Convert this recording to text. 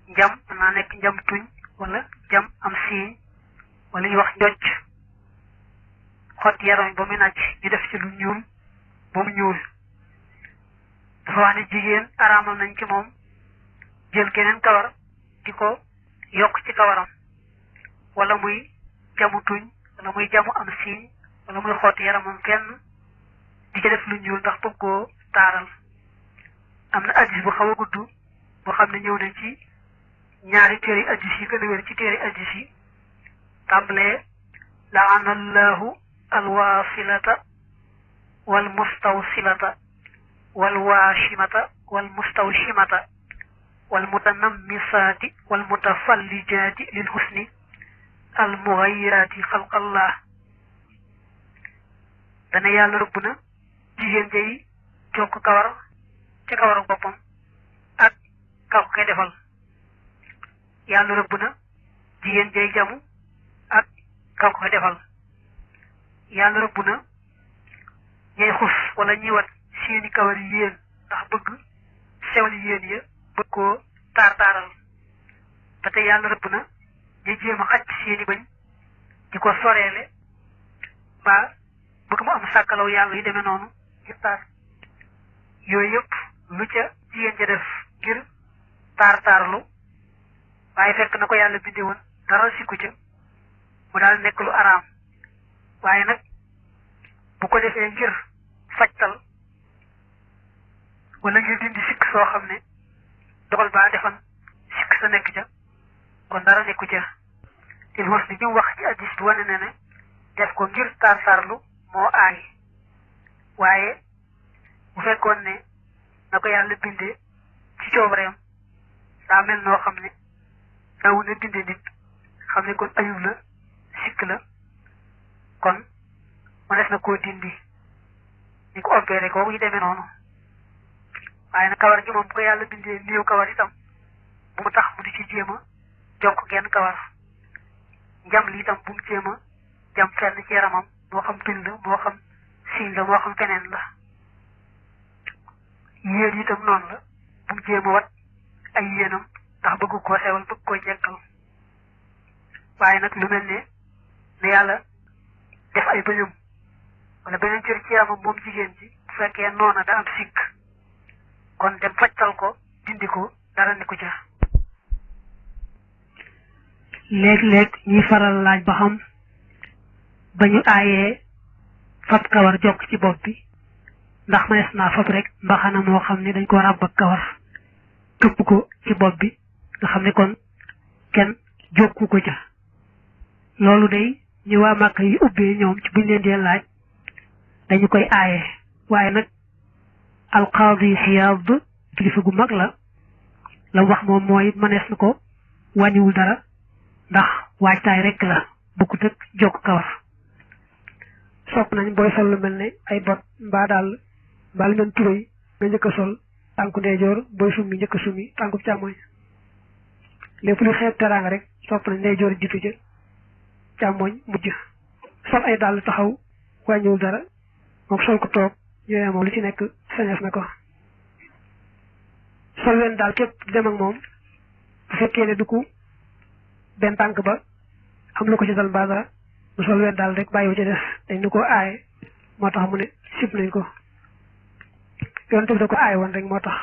njam mën naa nekk njam tuñ wala jam am siiñ wala ñu wax njocc xott yaram ba muy nàcc ñu def ci lu ñuul ba mu ñuul dafa wax ne jigéen araamal nañ ci moom jël geneen kawar di ko yokk ci kawaram wala muy jamu tuñ wala muy jamu am siiñ wala muy xott yaramam fenn di ci def lu ñuul ndax bëgg koo taaral am na addis bu xaw a gudd boo xam ne ñëw na ci ñaari téere addis yi gën a wér ci téere addis yi tàmbalee laana allahu alwasilata wal mustawsilata wal waashimata wal mustawshimata wal mutanammisaati wal mutafallijaati lil husni al mughayiraati xalqallah dana yàlla rëbb na jigéen jay jokk kawar ci kawaru boppam ak kaw koy defal yàlla rëbb na jigéen jay jamu ak kaw koy defal yàlla rëbb na ñay xus wala ñuy wat seeni kawar yi yéen ndax bëgg sewal yéen ya bëgg koo taar-taaral ba tey yàlla rëbb na ñay jéem a xaj seeni bañ di ko soreele ba bëgg mu am sàkkalaw yàlla yi demee noonu ngir taar yooyu yëpp lu ca jigéen ja def ngir taar-taarlu waaye fekk na ko yàlla bindee woon dara sikku ca mu daal nekk lu araam waaye nag bu ko defee ngir fajtal wala ngir dindi sikk soo xam ne dogal baa defan sikk sa nekk ca kon dara nekku ca til hos ni ñu wax ci addis bi wane ne ne def ko ngir taar-taarlu moo aay waaye bu fekkoon ne na ko yàlla bindee ci coobareem daa mel noo xam ne dawu na bindee nit xam ne kon ayub la sikk la kon ma des na koo dindi ni ko opéré kooku yi demee noonu waaye nag kawar gi moom bu ko yàlla bindee néew kawar itam bu mu tax mu di ci jéem a jokk genn kawar njam li itam bu mu jéem a jam fenn ci yaramam moo xam tuñ la moo xam siiñ la moo xam feneen la yéen itam noonu la bu mu jéem a wat ay yéenam ndax bëgg koo sewal bëgg koo jekkal waaye nag lu mel ne ne yàlla def ay bëñam wala beneen cër ci yaramam moom jigéen ji bu fekkee noona da am sikk kon dem fajtal ko dindi ko dara ni ko ca léeg-léeg ñuy faral laaj ba xam ba ñu aayee fab kawar jokk ci bopp bi ndax mënees naa fab rek mbaxana moo xam ne dañ ko ràbb ak kawar këpp ko ci bopp bi nga xam ne kon kenn jokku ko ca loolu day ñu waa Màkka yi ubbee ñoom ci buñ leen dee laaj dañu koy aaye waaye nag alqaadi Xiyaad kilifa gu mag la wax moom mooy mënees na ko wàññiwul dara ndax waajtaay rek la bokkut ak jokk kawar sopp nañ booy sol lu mel ne ay bot mbaa daal mbaa lu mel tubéy nga njëkk a sol tànku ndeyjoor booy summi njëkk a summi tànku càmmoñ lépp lu xeeb teraanga rek sopp nañ ndeyjoor jiitu ca càmmoñ mujj sol ay dàll taxaw wàññiwul dara moom sol ko toog yooyu moom lu ci nekk sañeef na ko sol leen daal képp dem ak moom bu fekkee ne du ko benn tànk ba am lu ko ci dal mbaa dara mu sol leen daal rek bàyyiwu ci des dañ nu ko aaye moo tax mu ne sib nañ ko yoon tamit da ko aaye woon rek moo tax